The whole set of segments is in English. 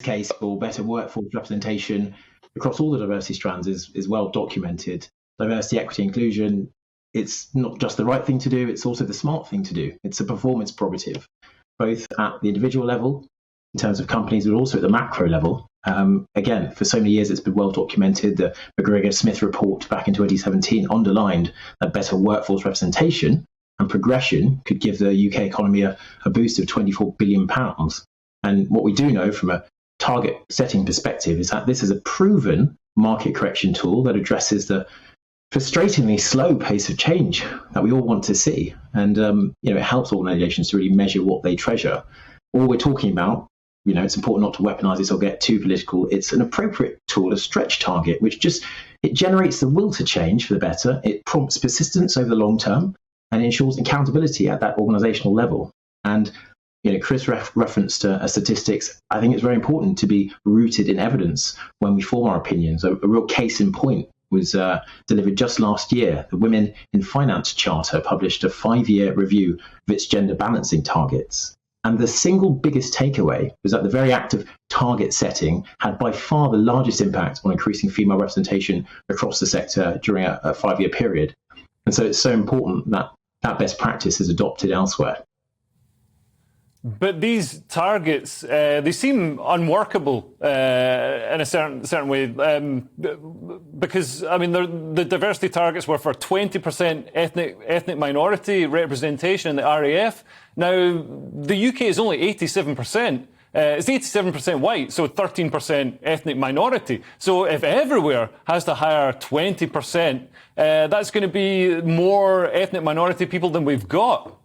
case for better workforce representation across all the diversity strands is well documented. Diversity, equity, inclusion, it's not just the right thing to do, it's also the smart thing to do. It's a performance prerogative, both at the individual level, in terms of companies, but also at the macro level. Again, for so many years, it's been well documented. The McGregor-Smith report back in 2017 underlined that better workforce representation and progression could give the UK economy a boost of £24 billion. And what we do know from a target setting perspective is that this is a proven market correction tool that addresses the frustratingly slow pace of change that we all want to see. And it helps organizations to really measure what they treasure. All we're talking about, it's important not to weaponize this or get too political. It's an appropriate tool, a stretch target, which it generates the will to change for the better. It prompts persistence over the long term and ensures accountability at that organizational level. And Chris referenced statistics. I think it's very important to be rooted in evidence when we form our opinions. A real case in point was delivered just last year. The Women in Finance Charter published a 5-year review of its gender balancing targets. And the single biggest takeaway was that the very act of target setting had by far the largest impact on increasing female representation across the sector during a 5-year period. And so it's so important that that best practice is adopted elsewhere. But these targets, they seem unworkable in a certain way, because the diversity targets were for 20% ethnic minority representation in the RAF. Now the UK is only 87%. It's 87% white, so 13% ethnic minority. So if everywhere has to hire 20%, that's going to be more ethnic minority people than we've got.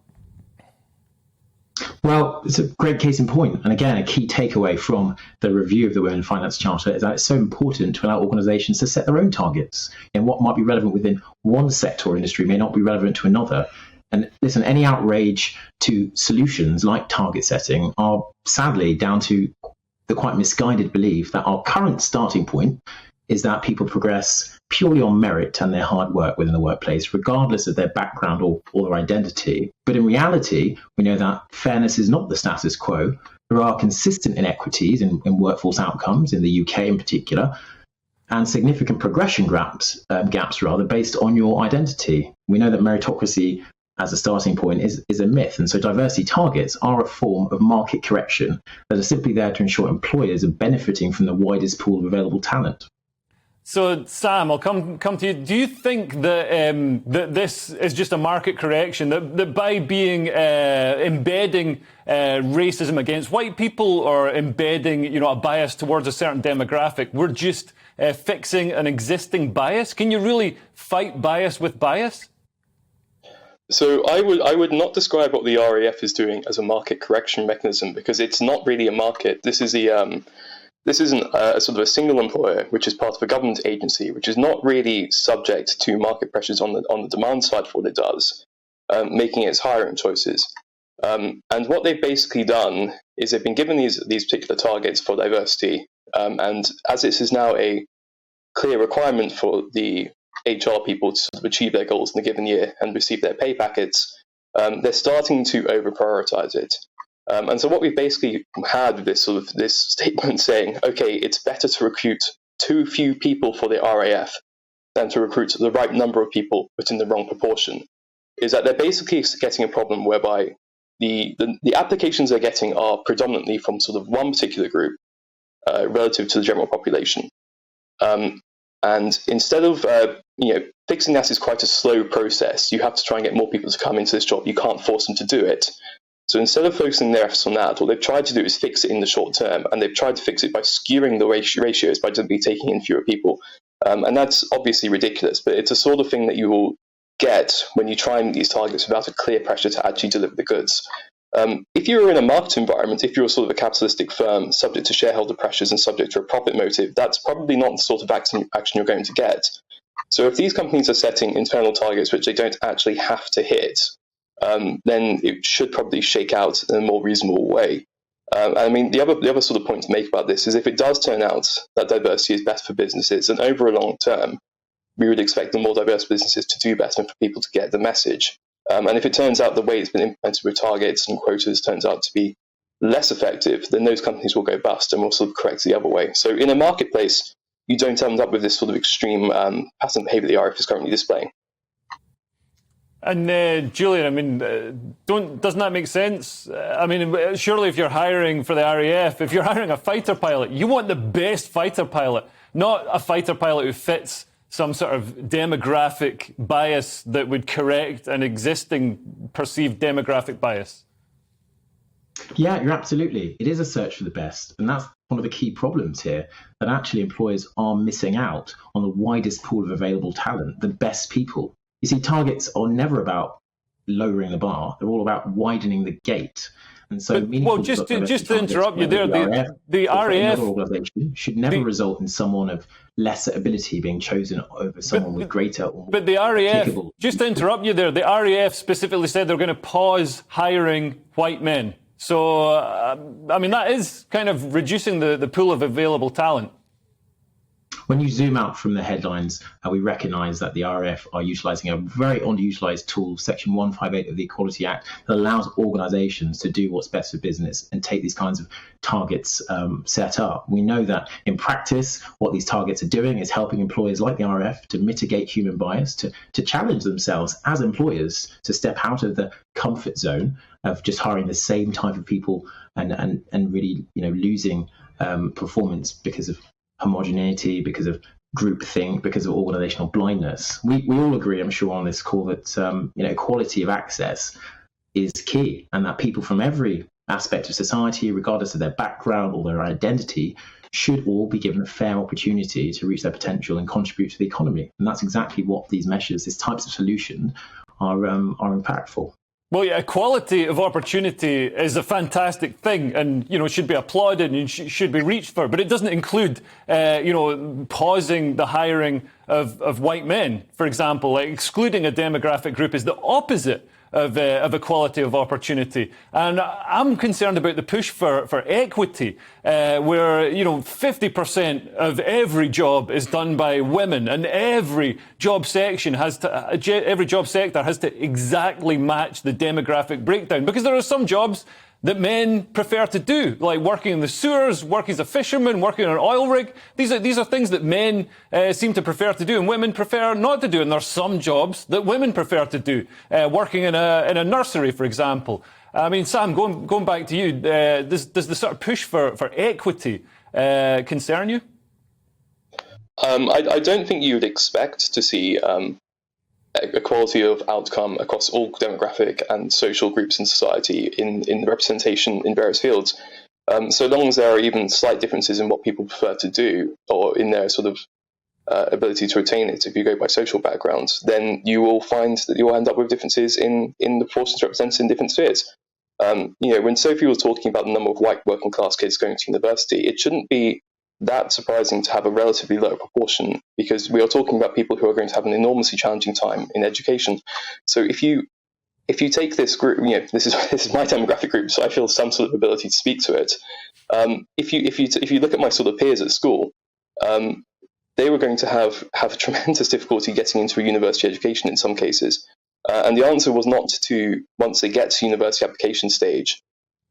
Well, it's a great case in point. And again, a key takeaway from the review of the Women in Finance Charter is that it's so important to allow organisations to set their own targets. And what might be relevant within one sector or industry may not be relevant to another. And listen, any outrage to solutions like target setting are sadly down to the quite misguided belief that our current starting point is that people progress purely on merit and their hard work within the workplace, regardless of their background or their identity. But in reality, we know that fairness is not the status quo. There are consistent inequities in workforce outcomes in the UK in particular, and significant progression gaps based on your identity. We know that meritocracy as a starting point is a myth. And so diversity targets are a form of market correction that are simply there to ensure employers are benefiting from the widest pool of available talent. So, Sam, I'll come to you. Do you think that that this is just a market correction, that by embedding racism against white people or embedding a bias towards a certain demographic, we're just fixing an existing bias? Can you really fight bias with bias? So I would not describe what the RAF is doing as a market correction mechanism, because it's not really a market. This isn't a sort of a single employer, which is part of a government agency, which is not really subject to market pressures on the demand side for what it does, making its hiring choices. And what they've basically done is they've been given these particular targets for diversity, and as this is now a clear requirement for the HR people to sort of achieve their goals in a given year and receive their pay packets, they're starting to over-prioritize it. And so what we've basically had with this statement saying, okay, it's better to recruit too few people for the RAF than to recruit the right number of people but in the wrong proportion, is that they're basically getting a problem whereby the applications they're getting are predominantly from sort of one particular group relative to the general population. And instead of fixing that is quite a slow process. You have to try and get more people to come into this job. You can't force them to do it. So instead of focusing their efforts on that, what they've tried to do is fix it in the short term, and they've tried to fix it by skewing the ratios by simply taking in fewer people. And that's obviously ridiculous, but it's a sort of thing that you will get when you try and meet these targets without a clear pressure to actually deliver the goods. If you're in a market environment, if you're sort of a capitalistic firm subject to shareholder pressures and subject to a profit motive, that's probably not the sort of action you're going to get. So if these companies are setting internal targets which they don't actually have to hit, then it should probably shake out in a more reasonable way. The other sort of point to make about this is if it does turn out that diversity is better for businesses, and over a long term, we would expect the more diverse businesses to do better and for people to get the message. And if it turns out the way it's been implemented with targets and quotas turns out to be less effective, then those companies will go bust and will sort of correct the other way. So in a marketplace, you don't end up with this sort of extreme pattern behavior the RF is currently displaying. And Julian, I mean, doesn't that make sense? I mean, surely if you're hiring for the RAF, if you're hiring a fighter pilot, you want the best fighter pilot, not a fighter pilot who fits some sort of demographic bias that would correct an existing perceived demographic bias. Yeah, you're absolutely. It is a search for the best. And that's one of the key problems here, that actually employers are missing out on the widest pool of available talent, the best people. You see, targets are never about lowering the bar. They're all about widening the gate. And so, just to interrupt you there, the RAF organisation should never result in someone of lesser ability being chosen over someone with greater. But the RAF, just to interrupt you there, the RAF specifically said they're going to pause hiring white men. So, I mean, that is kind of reducing the pool of available talent. When you zoom out from the headlines, we recognise that the RAF are utilising a very underutilised tool, Section 158 of the Equality Act, that allows organisations to do what's best for business and take these kinds of targets set up. We know that in practice, what these targets are doing is helping employers like the RAF to mitigate human bias, to challenge themselves as employers to step out of the comfort zone of just hiring the same type of people and really, losing performance because of homogeneity, because of groupthink, because of organizational blindness. We all agree, I'm sure, on this call that equality of access is key, and that people from every aspect of society, regardless of their background or their identity, should all be given a fair opportunity to reach their potential and contribute to the economy. And that's exactly what these measures, these types of solutions, are impactful. Well, yeah, equality of opportunity is a fantastic thing, and should be applauded and should be reached for. But it doesn't include, pausing the hiring of white men, for example. Like excluding a demographic group is the opposite of equality of opportunity. And I'm concerned about the push for equity, where 50% of every job is done by women, and every job sector has to exactly match the demographic breakdown. Because there are some jobs that men prefer to do, like working in the sewers, working as a fisherman, working on an oil rig. These are things that men seem to prefer to do, and women prefer not to do. And there are some jobs that women prefer to do, working in a nursery, for example. I mean, Sam, going back to you, does the sort of push for equity concern you? I don't think you would expect to see equality of outcome across all demographic and social groups in society in the representation in various fields. So long as there are even slight differences in what people prefer to do or in their sort of ability to attain it, if you go by social backgrounds, then you will find that you'll end up with differences in the proportions represented in different spheres. When Sophie was talking about the number of white working class kids going to university, it shouldn't be that surprising to have a relatively low proportion, because we are talking about people who are going to have an enormously challenging time in education. So if you take this group, this is my demographic group, so I feel some sort of ability to speak to it. If you look at my sort of peers at school, they were going to have tremendous difficulty getting into a university education in some cases, and the answer was not to, once they get to university application stage,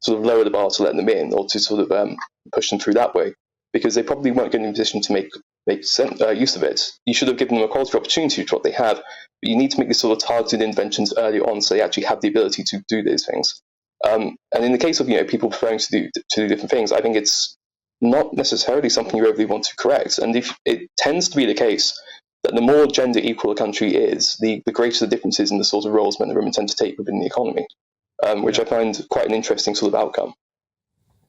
sort of lower the bar to let them in, or to sort of push them through that way, because they probably weren't going to be in a position to make use of it. You should have given them a quality opportunity to what they have, but you need to make these sort of targeted interventions early on so they actually have the ability to do these things. And in the case of people preferring to do different things, I think it's not necessarily something you overly want to correct. And if it tends to be the case that the more gender equal a country is, the greater the differences in the sort of roles men and women tend to take within the economy, which I find quite an interesting sort of outcome.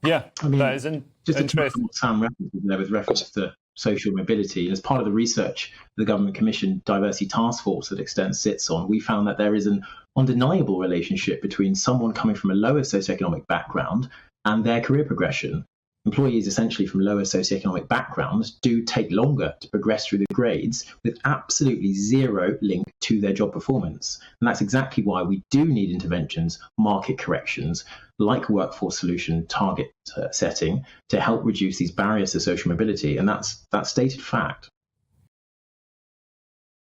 Yeah, I mean, that is just interesting. what Sam references there with reference to social mobility. As part of the research the Government Commission Diversity Task Force that Extern sits on, we found that there is an undeniable relationship between someone coming from a lower socioeconomic background and their career progression. Employees essentially from lower socioeconomic backgrounds do take longer to progress through the grades, with absolutely zero link to their job performance. And that's exactly why we do need interventions, market corrections, like workforce solution target setting, to help reduce these barriers to social mobility. And that's stated fact.